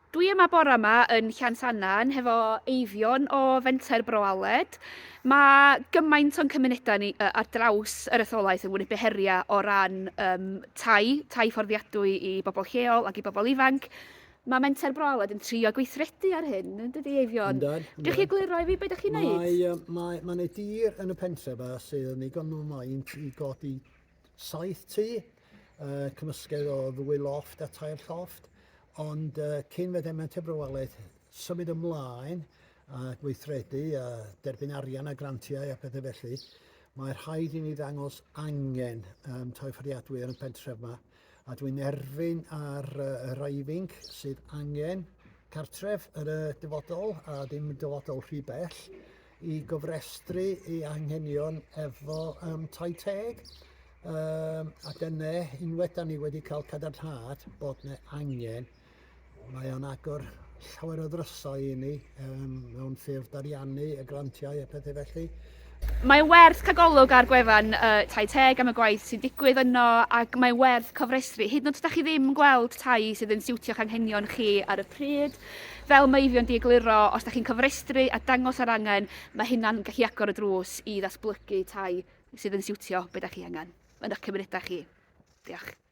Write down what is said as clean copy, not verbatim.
Dwi yma bore yma yn Llansannan hefo Eifion o Fenter Bro Aled. Mae gymaint o'n cymunedau ni ar draws yr etholaeth yn wynebu heria o ran tai fforddiadwy i bobl lleol ac i bobl ifanc. Mae Menter Bro Aled yn trio gweithredu ar hyn, yn dydi Eifion? Yndan, Gewch chi egluro i fi beth ydych chi'n neud? Mae yna dir yn y pentref yma sydd yn ddigon o maint i godi 7 tŷ, cymysgedd o 2 lofft a 3 llofft, ond cyn fedde Menter Bro Aled symud ymlaen a gweithredu a derbyn arian a grantiau a pethau felly, mae'r rhaid i ni ddangos angen tai fforddiadwy yn y pentref yma, a dwi'n erfyn ar y Raifing sydd angen cartref yn y dyfodol a ddim dyfodol rhy bell i gofrestru ei anghenion efo tai teg. Ac yna, unwaith da ni wedi cael cadarnhad bod yna angen, mae o'n agor llawer o ddrysau i ni mewn ffurf dariannu, y grantiau a pethau felly. Mae werth cael golwg ar gwefan tai teg am y gwaith sy'n digwydd yno ac mae werth cofrestru. Hyd yn oed ydych chi ddim yn gweld tai sydd yn siwtio'ch anghenion chi ar y pryd. Fel mae Eifion di egluro, os ydych chi'n cofrestru a dangos ar angen, mae hynna'n gallu agor y drws i ddatblygu tai sydd yn siwtio beth ydych chi angen yn eich cymunedau chi. Diolch.